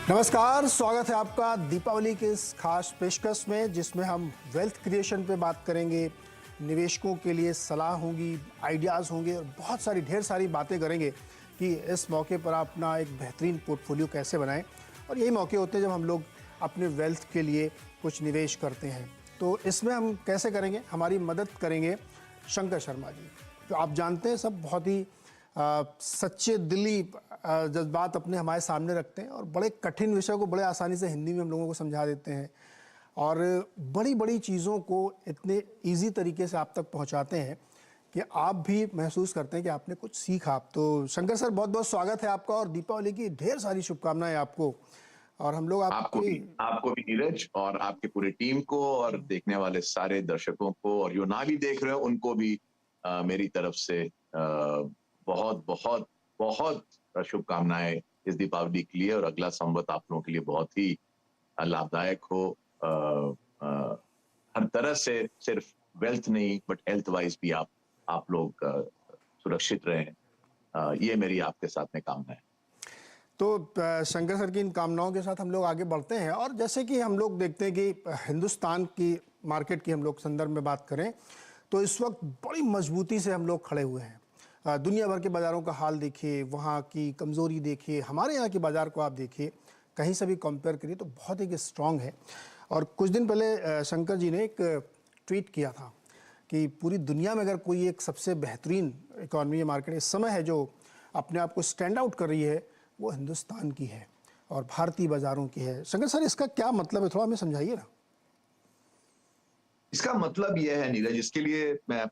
नमस्कार, स्वागत है आपका दीपावली के इस खास पेशकश में जिसमें हम वेल्थ क्रिएशन पे बात करेंगे, निवेशकों के लिए सलाह होगी, आइडियाज़ होंगे और बहुत सारी ढेर सारी बातें करेंगे कि इस मौके पर आप अपना एक बेहतरीन पोर्टफोलियो कैसे बनाएं। और यही मौके होते हैं जब हम लोग अपने वेल्थ के लिए कुछ निवेश करते हैं। तो इसमें हम कैसे करेंगे, हमारी मदद करेंगे शंकर शर्मा जी। तो आप जानते हैं सब बहुत ही सच्चे दिली जज्बात अपने हमारे सामने रखते हैं और बड़े कठिन विषय को बड़े आसानी से हिंदी में हम लोगों को समझा देते हैं और बड़ी बड़ी चीज़ों को इतने इजी तरीके से आप तक पहुंचाते हैं कि आप भी महसूस करते हैं कि आपने कुछ सीखा। तो शंकर सर, बहुत बहुत स्वागत है आपका और दीपावली की ढेर सारी शुभकामनाएं आपको। और हम लोग आपको भी नीरज और आपके पूरी टीम को और देखने वाले सारे दर्शकों को और जो ना भी देख रहे हो उनको भी मेरी तरफ से बहुत बहुत बहुत शुभकामनाएं इस दीपावली के लिए। और अगला संवत आप लोगों के लिए बहुत ही लाभदायक हो, हर तरह से, सिर्फ वेल्थ नहीं बट हेल्थ वाइज भी आप लोग सुरक्षित रहें। ये मेरी आपके साथ में कामना है। तो शंकर सर की इन कामनाओं के साथ हम लोग आगे बढ़ते हैं। और जैसे कि हम लोग देखते हैं कि हिंदुस्तान की मार्केट की हम लोग संदर्भ में बात करें तो इस वक्त बड़ी मजबूती से हम लोग खड़े हुए हैं। दुनिया भर के बाज़ारों का हाल देखिए, वहाँ की कमज़ोरी देखिए, हमारे यहाँ के बाज़ार को आप देखिए, कहीं से भी कंपेयर करिए तो बहुत ही स्ट्रॉन्ग है। और कुछ दिन पहले शंकर जी ने एक ट्वीट किया था कि पूरी दुनिया में अगर कोई एक सबसे बेहतरीन इकॉनमी मार्केट इस समय है जो अपने आप को स्टैंड आउट कर रही है, वो हिंदुस्तान की है और भारतीय बाज़ारों की है। शंकर सर, इसका क्या मतलब है, थोड़ा हमें समझाइए ना। इसका मतलब यह है नीरज, इसके लिए मैं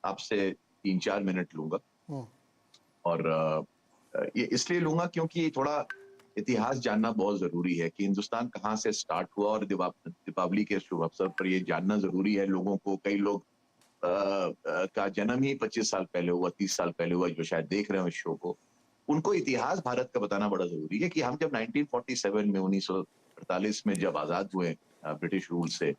आपसे 3-4 मिनट लूंगा। और ये इसलिए लूंगा क्योंकि थोड़ा इतिहास जानना बहुत जरूरी है कि हिंदुस्तान कहाँ से स्टार्ट हुआ। और दीपावली के शुभ अवसर पर ये जानना जरूरी है लोगों को। कई लोग का जन्म ही 25 साल पहले हुआ, 30 साल पहले हुआ, जो शायद देख रहे हो इस शो को। उनको इतिहास भारत का बताना बड़ा जरूरी है कि हम जब 1947 में 1948 में जब आजाद हुए ब्रिटिश रूल से,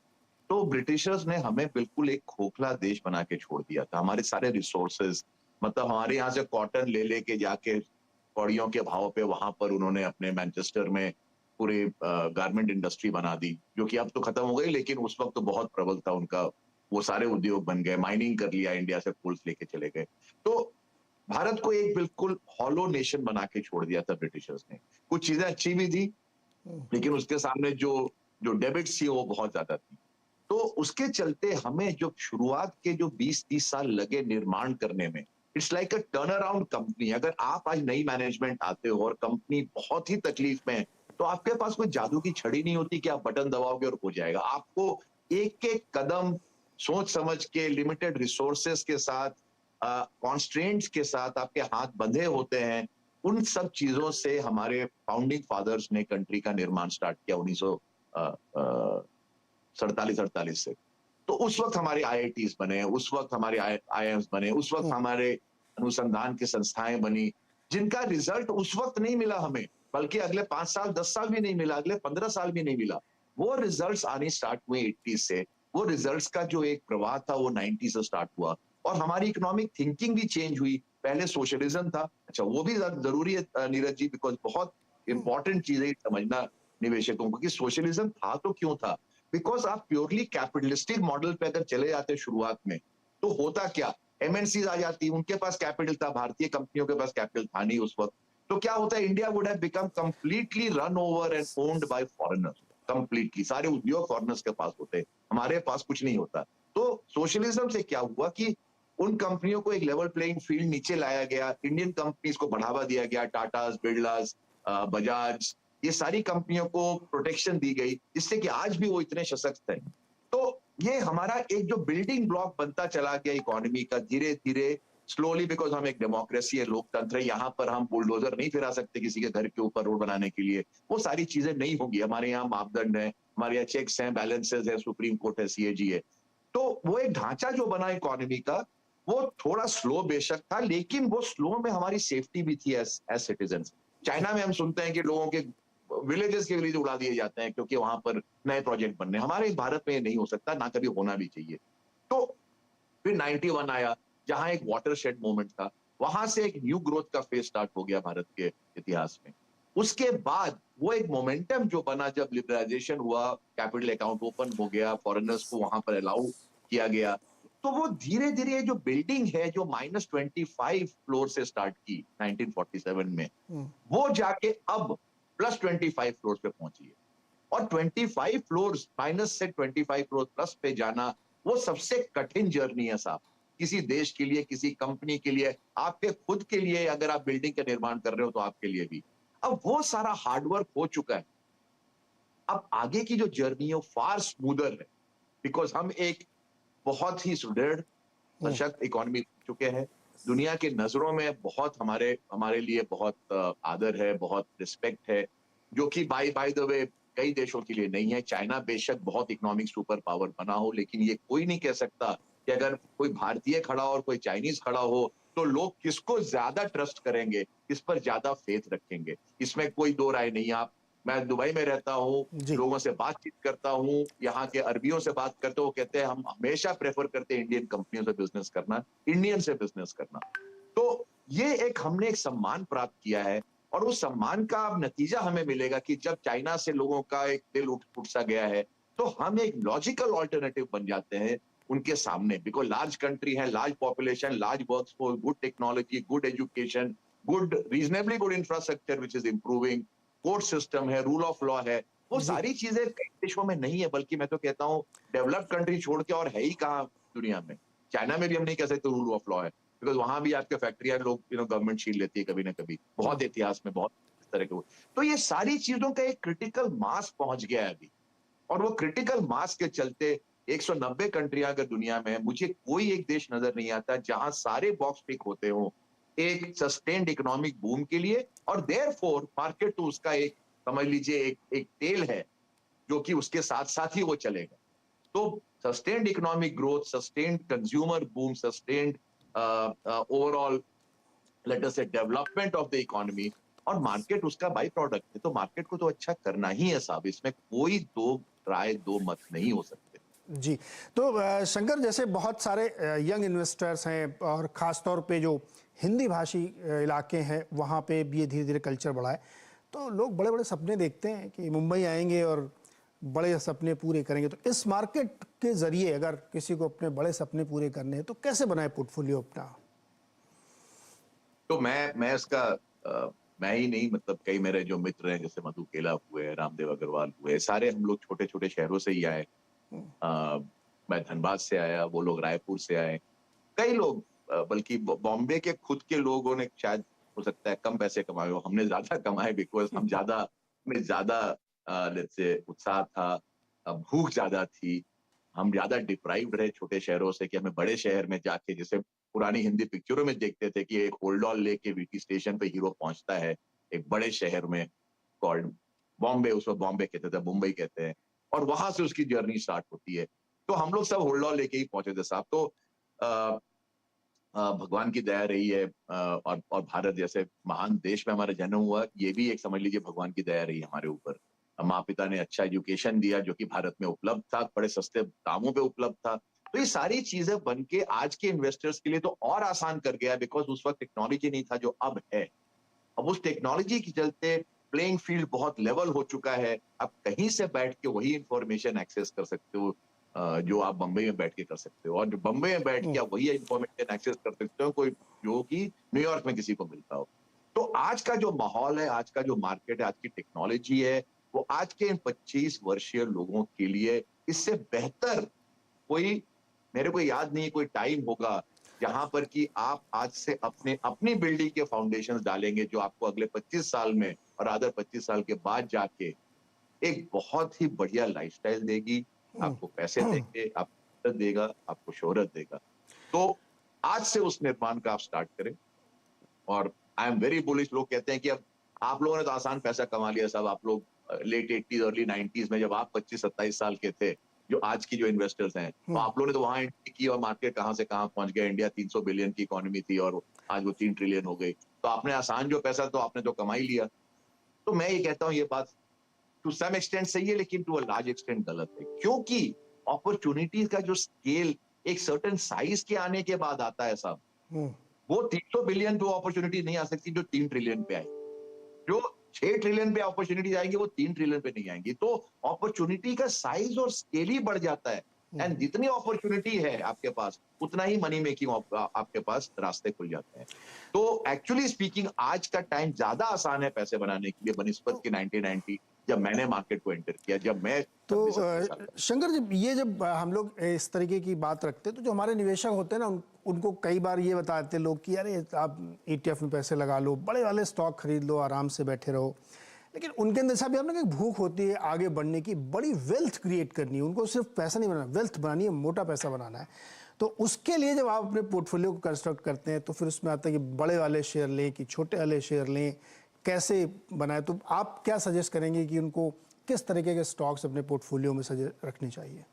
तो ब्रिटिशर्स ने हमें बिल्कुल एक खोखला देश बना के छोड़ दिया था। हमारे सारे रिसोर्सेज, मतलब हमारे यहाँ से कॉटन ले लेके जाके कौड़ियों के भाव पे वहां पर उन्होंने अपने मैनचेस्टर में पूरे गारमेंट इंडस्ट्री बना दी, जो कि अब तो खत्म हो गई, लेकिन उस वक्त तो बहुत प्रबल था उनका। वो सारे उद्योग बन गए, माइनिंग कर लिया, इंडिया से कोल्स लेके चले गए। तो भारत को एक बिल्कुल हॉलो नेशन बना के छोड़ दिया था ब्रिटिशर्स ने। कुछ चीजें अच्छी भी थी, लेकिन उसके सामने जो जो डेबिट्स थी वो बहुत ज्यादा थी। तो उसके चलते हमें जो शुरुआत के जो 20-30 साल लगे निर्माण करने में, it's like a turn around company. अगर आप आज नई मैनेजमेंट आते हो और कंपनी बहुत ही तकलीफ में है, तो आपके पास कोई जादू की छड़ी नहीं होती कि आप बटन दबाओगे और हो जाएगा। आपको एक एक कदम सोच समझ के, लिमिटेड रिसोर्सेस के साथ, कॉन्स्ट्रेंट्स के साथ आपके हाथ बंधे होते हैं। उन सब चीजों से हमारे फाउंडिंग फादर्स ने कंट्री का निर्माण स्टार्ट किया 1947-48 से। तो उस वक्त हमारे आईआईटीज बने, उस वक्त हमारे आईआईएम्स बने, उस वक्त हमारे अनुसंधान की संस्थाएं बनी, जिनका रिजल्ट उस वक्त नहीं मिला हमें, बल्कि अगले 5 साल 10 साल भी नहीं मिला, अगले 15 साल भी नहीं मिला। वो रिजल्ट्स आने स्टार्ट हुए 80 से। वो रिजल्ट्स का जो एक प्रवाह था वो 90 से स्टार्ट हुआ और हमारी इकोनॉमिक थिंकिंग भी चेंज हुई। पहले सोशलिज्म था, अच्छा वो भी जरूरी है नीरज जी, बिकॉज बहुत इंपॉर्टेंट चीज है समझना निवेशकों को कि सोशलिज्म था तो क्यों था। बिकॉज आप प्योरली कैपिटलिस्टिक मॉडल पे अगर चले जाते शुरुआत में, तो होता क्या, एमएनसीज आ जाती, उनके पास कैपिटल था, भारतीय कंपनियों के पास कैपिटल था नहीं उस वक्त। तो क्या होता है, India would have become completely run over and owned by foreigners. Completely सारे उद्योग फॉरेनर्स के पास होते, हमारे पास कुछ नहीं होता। तो सोशलिज्म से क्या हुआ कि उन कंपनियों को एक लेवल प्लेइंग फील्ड नीचे लाया गया, इंडियन कंपनीज को बढ़ावा दिया गया, टाटास, बिरलास, बजाज, ये सारी कंपनियों को प्रोटेक्शन दी गई, जिससे कि आज भी वो इतने सशक्त हैं। तो ये हमारा एक जो बिल्डिंग ब्लॉक बनता चला गया इकोनॉमी का, धीरे धीरे स्लोली, बिकॉज हम एक डेमोक्रेसी है, लोकतंत्र है, यहाँ पर हम बुलडोजर नहीं फिरा सकते किसी के घर के ऊपर रोड बनाने के लिए। वो सारी चीजें नहीं होंगी। हमारे यहाँ मापदंड है, हमारे यहाँ चेक्स हैं, बैलेंसेस है, सुप्रीम कोर्ट है, सीएजी है। तो वो एक ढांचा जो बना इकोनॉमी का, वो थोड़ा स्लो बेशक था, लेकिन वो स्लो में हमारी सेफ्टी भी थी एज सिटीजन। चाइना में हम सुनते हैं कि लोगों के विलेजेस के विलेज उड़ा दिए जाते हैं क्योंकि वहां पर नए प्रोजेक्ट बनने। हमारे भारत में ये नहीं हो सकता, ना कभी होना भी चाहिए। तो फिर 91 आया, जहां एक वाटरशेड मोमेंट था। वहां से एक न्यू ग्रोथ का फेज स्टार्ट हो गया भारत के इतिहास में। उसके बाद वो एक मोमेंटम जो बना जब लिबरलाइजेशन हुआ, कैपिटल अकाउंट ओपन हो गया, फॉरेनर्स को वहां पर अलाउ किया गया, तो वो धीरे धीरे जो बिल्डिंग है जो -25 फ्लोर से स्टार्ट की 1947 में, वो जाके अब +25 फ्लोर पे पहुंची है। और 25 फ्लोर्स माइनस से 25 फ्लोर प्लस पे जाना, वो सबसे कठिन जर्नी है साहब, किसी देश के लिए, किसी कंपनी के लिए, आपके खुद के लिए, अगर आप बिल्डिंग का निर्माण कर रहे हो तो आपके लिए भी। अब वो सारा हार्डवर्क हो चुका है। अब आगे की जो जर्नी है वो फार स्मूदर है, बिकॉज हम एक बहुत ही सुदृढ़ सशक्त इकोनॉमी बन चुके हैं। दुनिया की नजरों में बहुत हमारे हमारे लिए बहुत आदर है, बहुत रिस्पेक्ट है, जो कि बाय बाय द वे कई देशों के लिए नहीं है। चाइना बेशक बहुत इकोनॉमिक सुपर पावर बना हो, लेकिन ये कोई नहीं कह सकता कि अगर कोई भारतीय खड़ा हो और कोई चाइनीज खड़ा हो तो लोग किसको ज्यादा ट्रस्ट करेंगे, किस पर ज्यादा फेथ रखेंगे, इसमें कोई दो राय नहीं। आप, मैं दुबई में रहता हूँ, जी। लोगों से बातचीत करता हूँ, यहाँ के अरबियों से बात करते हो, कहते हैं हम हमेशा प्रेफर करते हैं इंडियन कंपनियों से बिजनेस करना, इंडियन से बिजनेस करना। तो ये एक हमने एक सम्मान प्राप्त किया है, और उस सम्मान का अब नतीजा हमें मिलेगा कि जब चाइना से लोगों का एक दिल उठ सा गया है, तो हम एक लॉजिकल ऑल्टरनेटिव बन जाते हैं उनके सामने, बिकॉज लार्ज कंट्री है, large population, large workforce, good technology, good education, good reasonably good infrastructure which is improving, court system है, रूल ऑफ लॉ है। वो जी। सारी चीजें कई देशों में नहीं है, बल्कि मैं तो कहता हूँ डेवलप्ड कंट्री छोड़ के और है ही कहाँ दुनिया में। चाइना में भी हम नहीं कह सकते रूल ऑफ लॉ है, बिकॉज वहां भी आपके फैक्ट्रियां लोग गवर्नमेंट छीन लेती है कभी ना कभी, बहुत इतिहास में बहुत इस तरह के। तो ये सारी चीजों का एक क्रिटिकल मास पहुंच गया है अभी, और वो क्रिटिकल मास के चलते 190 कंट्रियां अगर दुनिया में है, मुझे कोई एक देश नजर नहीं आता जहां सारे बॉक्स टिक होते हो एक सस्टेन्ड इकोनॉमिक बूम के लिए, और देयरफॉर मार्केट तो उसका एक, समझ लीजिए, एक एक टेल है जो कि उसके साथ साथ ही वो चलेगा। तो sustained economic growth, sustained consumer boom, sustained overall let us से डेवलपमेंट ऑफ द इकोनॉमी, और मार्केट उसका बाई प्रोडक्ट है, तो मार्केट को तो अच्छा करना ही है साहब, इसमें कोई दो राय दो मत नहीं हो सकते। जी। तो शंकर, जैसे बहुत सारे यंग इन्वेस्टर्स हैं और ख़ास तौर पे जो हिंदी भाषी इलाके हैं वहाँ पे भी ये धीरे धीरे कल्चर बढ़ा है, तो लोग बड़े बड़े सपने देखते हैं कि मुंबई आएंगे और बड़े सपने पूरे करेंगे। तो इस मार्केट के ज़रिए अगर किसी को अपने बड़े सपने पूरे करने हैं तो कैसे बनाए पोर्टफोलियो अपना? तो मैं इसका मैं ही नहीं, मतलब कई मेरे जो मित्र हैं, जैसे मधु केला हुए, रामदेव अग्रवाल हुए, सारे हम लोग छोटे छोटे शहरों से ही आए। अ, मैं धनबाद से आया, वो लोग रायपुर से आए, कई लोग बल्कि बॉम्बे के खुद के लोगों ने शायद, हो सकता है, कम पैसे कमाए हो, हमने ज्यादा कमाए, बिकॉज हम ज्यादा, हमें ज्यादा लेट्स से उत्साह था, भूख ज्यादा थी, हम ज्यादा डिप्राइव्ड रहे छोटे शहरों से, कि हमें बड़े शहर में जाके, जैसे पुरानी हिंदी पिक्चरों में देखते थे कि एक होल्डॉल लेके वीटी स्टेशन पे हीरो पहुंचता है एक बड़े शहर में, कॉल्ड बॉम्बे, उस वक्त बॉम्बे कहते थे, मुंबई कहते हैं, और वहां से उसकी जर्नी स्टार्ट होती है। तो हम लोग सब होल्डॉल लेके ही पहुंचे थे साहब। तो अ, भगवान की दया रही है, और भारत जैसे महान देश में हमारा जन्म हुआ, ये भी एक, समझ लीजिए, भगवान की दया रही हमारे ऊपर। माँ पिता ने अच्छा एजुकेशन दिया जो कि भारत में उपलब्ध था, बड़े सस्ते दामों पे उपलब्ध था। तो ये सारी चीजें बन के आज के इन्वेस्टर्स के लिए तो और आसान कर गया, बिकॉज उस वक्त टेक्नोलॉजी नहीं था जो अब है। अब उस टेक्नोलॉजी के चलते प्लेइंग फील्ड बहुत लेवल हो चुका है। आप कहीं से बैठ के वही इंफॉर्मेशन एक्सेस कर सकते हो जो आप बंबई में बैठ के कर सकते हो, और जो बंबई में बैठ के आप वही इंफॉर्मेशन एक्सेस कर सकते हो कोई जो कि न्यूयॉर्क में किसी को मिलता हो। तो आज का जो माहौल है, आज का जो मार्केट है, आज की टेक्नोलॉजी है, वो आज के इन 25 वर्षीय लोगों के लिए इससे बेहतर कोई, मेरे को याद नहीं कोई टाइम होगा जहां पर कि आप आज से अपने अपनी बिल्डिंग के फाउंडेशंस डालेंगे, जो आपको अगले 25 साल में और अदर 25 साल के बाद जाके एक बहुत ही बढ़िया लाइफस्टाइल देगी, आपको पैसे देंगे, आपको इज्जत देगा, आपको शोहरत देगा। तो आज से उस निर्माण का आप स्टार्ट करें। और आई एम वेरी बुलिश। लोग कहते हैं कि अब आप लोगों ने तो आसान पैसा कमा लिया साहब, आप लोग लेट 80s अर्ली 90s में, जब आप 25-27 साल के थे, जो आज की जो इन्वेस्टर्स हैं, तो आप लोगों ने तो वहां एंट्री की और मार्केट कहां से कहां पहुंच गया। इंडिया 300 बिलियन की इकोनॉमी थी और आज वो 3 ट्रिलियन हो गई। तो आपने आसान जो पैसा तो आपने तो कमा ही लिया। तो मैं ये कहता हूं, ये बात टू सम एक्सटेंट सही है, लेकिन टू अ लार्ज एक्सटेंट गलत है, क्योंकि अपॉर्चुनिटीज का जो स्केल एक सर्टेन साइज के आने के बाद आता है साहब। वो 300 बिलियन पे अपॉर्चुनिटी नहीं आ सकती जो 3 ट्रिलियन पे आई। जो 6 ट्रिलियन पे अपॉर्चुनिटी आएंगी, वो 3 ट्रिलियन पे नहीं आएंगी। तो अपॉर्चुनिटी का साइज और स्केल ही बढ़ जाता है। एंड जितनी अपॉर्चुनिटी है आपके पास, उतना ही मनी मेकिंग आपके पास रास्ते खुल जाते हैं। तो एक्चुअली स्पीकिंग आज का टाइम ज्यादा आसान है पैसे बनाने के लिए बनिस्बत तो के 1990 जब मैंने मार्केट को एंटर किया, जब मैं तो 26-27 साल का। शंकर जी, जब हम लोग इस तरीके की बात रखते हैं तो जो हमारे निवेशक होते हैं ना, उनको कई बार ये बताते हैं लोग कि अरे आप ETF में पैसे लगा लो, बड़े वाले स्टॉक खरीद लो, आराम से बैठे रहो। लेकिन उनके अंदर साहब आपने एक भूख होती है आगे बढ़ने की, बड़ी वेल्थ क्रिएट करनी है उनको, सिर्फ पैसा नहीं बनाना, वेल्थ बनानी है, मोटा पैसा बनाना है। तो उसके लिए जब आप अपने पोर्टफोलियो को कंस्ट्रक्ट करते हैं तो फिर उसमें आता है कि बड़े वाले शेयर लें कि छोटे वाले शेयर लें, कैसे बनाए। तो आप क्या सजेस्ट करेंगे कि उनको किस तरीके के स्टॉक्स अपने पोर्टफोलियो में रखने चाहिए?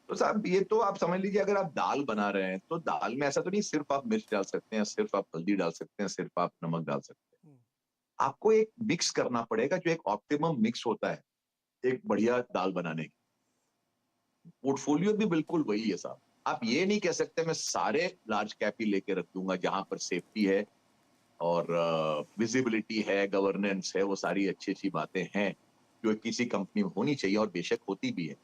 तो साहब ये तो आप समझ लीजिए, अगर आप दाल बना रहे हैं तो दाल में ऐसा तो नहीं सिर्फ आप मिर्च डाल सकते हैं, सिर्फ आप हल्दी डाल सकते हैं, सिर्फ आप नमक डाल सकते हैं। आपको एक मिक्स करना पड़ेगा, जो एक ऑप्टिमम मिक्स होता है एक बढ़िया दाल बनाने की। पोर्टफोलियो भी बिल्कुल वही है साहब। आप ये नहीं कह सकते मैं सारे लार्ज कैप ही लेके रख दूंगा जहां पर सेफ्टी है और विजिबिलिटी है, गवर्नेंस है, वो सारी अच्छी अच्छी बातें हैं जो किसी कंपनी में होनी चाहिए और बेशक होती भी है।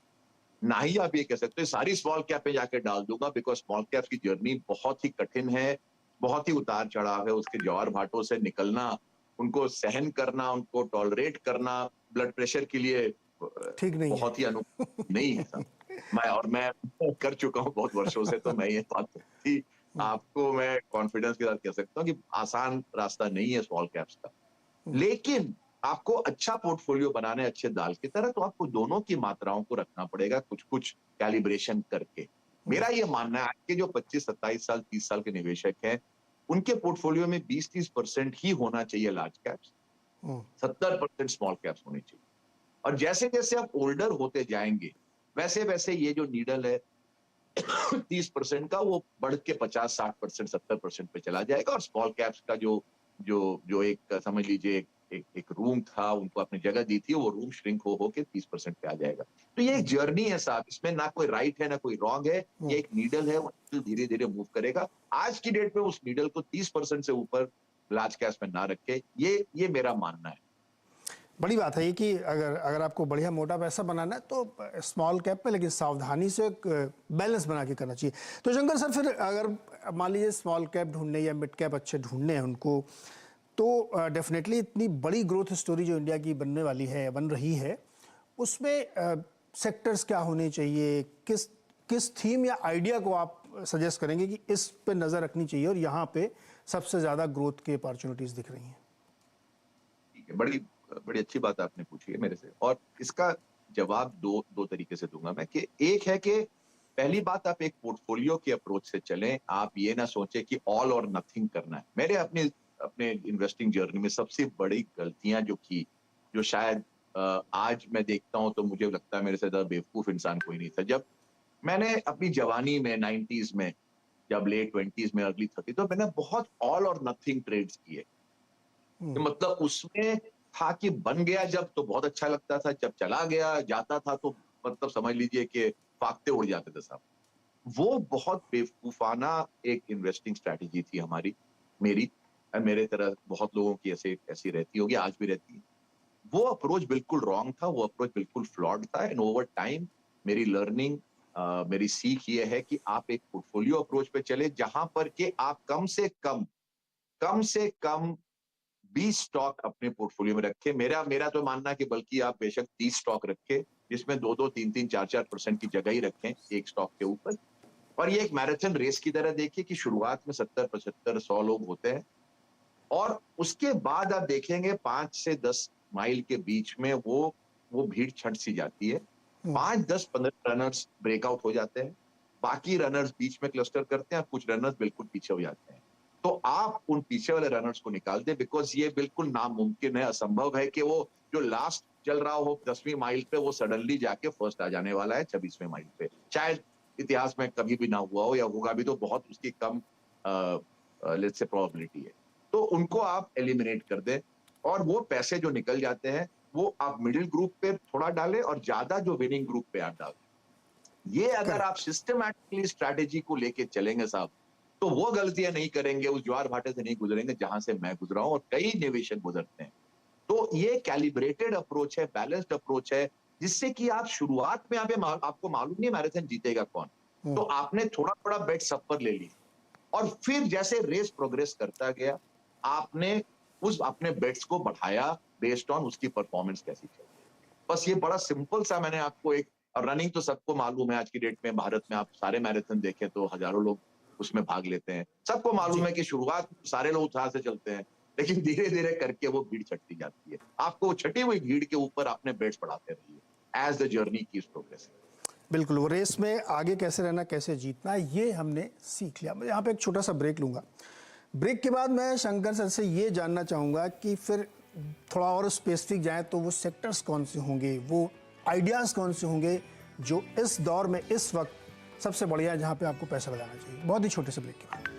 ना ही आप ये कह सकते हैं सारी स्मॉल कैप पे जाके डाल दूंगा, बिकॉज स्मॉल कैप की जर्नी बहुत ही कठिन है, बहुत ही उतार चढ़ाव है। उसके ज्वार भाटों से निकलना, उनको सहन करना, उनको टॉलरेट करना ब्लड प्रेशर के लिए ठीक नहीं है। बहुत ही नहीं है साहब। मैं कर चुका हूँ बहुत वर्षों से, तो मैं ये बात ही आपको मैं कॉन्फिडेंस के साथ कह सकता हूँ कि आसान रास्ता नहीं है स्मॉल कैप्स का। लेकिन आपको अच्छा पोर्टफोलियो बनाना है अच्छे दाल की तरह, तो आपको दोनों की मात्राओं को रखना पड़ेगा कुछ कुछ कैलिब्रेशन करके। मेरा ये मानना है आज के जो 25-27 साल 30 साल के निवेशक हैं, उनके पोर्टफोलियो में 20-30% ही होना चाहिए लार्ज कैप्स, 70% स्मॉल कैप्स होने चाहिए। और जैसे जैसे आप ओल्डर होते जाएंगे वैसे वैसे ये जो नीडल है 30% का, वो बढ़ के 50-60%, 70% पे चला जाएगा। और स्मॉल कैप्स का जो जो जो एक समझ लीजिए एक रूम था, उनको आपने जगह दी थी, वो रूम श्रिंक हो के 30% पे आ जाएगा। तो ये एक जर्नी है साहब, इसमें ना कोई राइट है ना कोई रॉन्ग है, ये एक नीडल है, वो धीरे धीरे मूव करेगा। आज की डेट में उस नीडल को 30% से ऊपर लार्ज कैप्स में ना रखे, ये मेरा मानना है। बड़ी बात है ये कि अगर अगर आपको बढ़िया मोटा पैसा बनाना है तो स्मॉल कैप में, लेकिन सावधानी से एक बैलेंस बना के करना चाहिए। तो शंकर सर, फिर अगर मान लीजिए स्मॉल कैप ढूंढने या मिड कैप अच्छे ढूंढने हैं उनको, तो डेफिनेटली इतनी बड़ी ग्रोथ स्टोरी जो इंडिया की बनने वाली है, बन रही है, उसमें सेक्टर्स क्या होने चाहिए, किस किस थीम या आइडिया को आप सजेस्ट करेंगे कि इस पे नज़र रखनी चाहिए और यहाँ पे सबसे ज़्यादा ग्रोथ की अपॉर्चुनिटीज़ दिख रही हैं? ठीक है, बड़ी बड़ी अच्छी बात आपने पूछी है मेरे से, और इसका जवाब दो तरीके से दूंगा मैं। कि एक है कि पहली बात, आप एक पोर्टफोलियो की अप्रोच से चलें। आप ये ना सोचें कि ऑल और नथिंग करना है। मेरे अपने अपने इन्वेस्टिंग जर्नी में सबसे बड़ी गलतियां जो की, जो शायद आज मैं देखता हूं तो मुझे लगता है मेरे से ज्यादा बेवकूफ इंसान कोई नहीं था। जब मैंने अपनी जवानी में 90s में, जब लेट 20s में अर्ली 30, तो मैंने बहुत ऑल और नथिंग ट्रेड्स किए। कि मतलब उसमें था कि बन गया जब तो बहुत अच्छा लगता था, जब चला गया जाता था तो मतलब समझ लीजिए कि फाकते उड़ जाते थे साहब। वो बहुत बेवकूफाना एक इन्वेस्टिंग स्ट्रैटेजी थी हमारी, मेरी और मेरे तरह बहुत लोगों की ऐसे ऐसी रहती होगी, आज भी रहती है। वो अप्रोच बिल्कुल रॉन्ग था, वो अप्रोच बिल्कुल फ्लॉड था। एंड ओवर टाइम मेरी लर्निंग, मेरी सीख ये है कि आप एक पोर्टफोलियो अप्रोच पे चले, जहां पर कि आप कम से कम 20 स्टॉक अपने पोर्टफोलियो में रखे। मेरा मेरा तो मानना है कि बल्कि आप बेशक 30 स्टॉक रखें, जिसमें 2-2, 3-3, 4-4% की जगह ही रखें एक स्टॉक के ऊपर। और ये एक मैराथन रेस की तरह देखिए कि शुरुआत में 70, 75, 100 लोग होते हैं, और उसके बाद आप देखेंगे 5 से 10 माइल के बीच में वो भीड़ छंट सी जाती है। 5, 10, 15 रनर्स ब्रेकआउट हो जाते हैं, बाकी रनर्स बीच में क्लस्टर करते हैं, कुछ रनर्स बिल्कुल पीछे हो जाते हैं। तो आप उन पीछे वाले रनर्स को निकाल दें, बिकॉज ये बिल्कुल नामुमकिन है, असंभव है कि वो जो लास्ट चल रहा हो 10वीं माइल पे, वो सडनली जाके फर्स्ट आ जाने वाला है 26वें माइल पे। शायद इतिहास में कभी भी ना हुआ हो, या होगा भी तो बहुत उसकी कम लेट्स से प्रोबेबिलिटी है। तो उनको आप एलिमिनेट कर दें, और वो पैसे जो निकल जाते हैं वो आप मिडिल ग्रुप पे थोड़ा डालें और ज्यादा जो विनिंग ग्रुप पे आप डालें। ये अगर आप करेक्ट। सिस्टमैटिकली स्ट्रैटेजी को लेके चलेंगे साहब, तो वो गलतियां नहीं करेंगे, उस ज्वार भाटे से नहीं गुजरेंगे जहां से मैं गुजरा हूं और कई निवेशक गुजरते हैं। तो ये कैलिब्रेटेड अप्रोच है, बैलेंस्ड अप्रोच है, जिससे कि आप शुरुआत में आपको मालूम नहीं मैराथन जीतेगा कौन, तो आपने थोड़ा थोड़ा बेट सब पर ले लिया और फिर जैसे रेस प्रोग्रेस करता गया, आपने उस अपने बेट्स को बढ़ाया बेस्ड ऑन उसकी परफॉर्मेंस कैसी चल रही है। बस ये बड़ा सिंपल सा मैंने आपको एक, और रनिंग तो सबको मालूम है आज की डेट में भारत में, आप सारे मैराथन देखें तो हजारों लोग उसमें भाग लेते हैं। सबको मालूम है कि शुरुआत सारे लोग उत्साह से चलते हैं, लेकिन धीरे धीरे करके वो भीड़ छटती जाती है। आपको छटी हुई भीड़ के ऊपर अपने बेट्स बढ़ाते रहिए as the journey keeps progressing. बिल्कुल, वो रेस में आगे कैसे रहना, कैसे जीतना, ये हमने सीख लिया। मैं यहाँ पे एक छोटा सा ब्रेक लूँगा। ब्रेक के बाद मैं शंकर सर से ये जानना चाहूँगा कि फिर थोड़ा और स्पेसिफिक जाएँ तो वो सेक्टर्स कौन से होंगे, वो आइडियाज़ कौन से होंगे जो इस दौर में, इस वक्त सबसे बढ़िया है, जहाँ पे आपको पैसा लगाना चाहिए। बहुत ही छोटे से ब्रेक के बाद।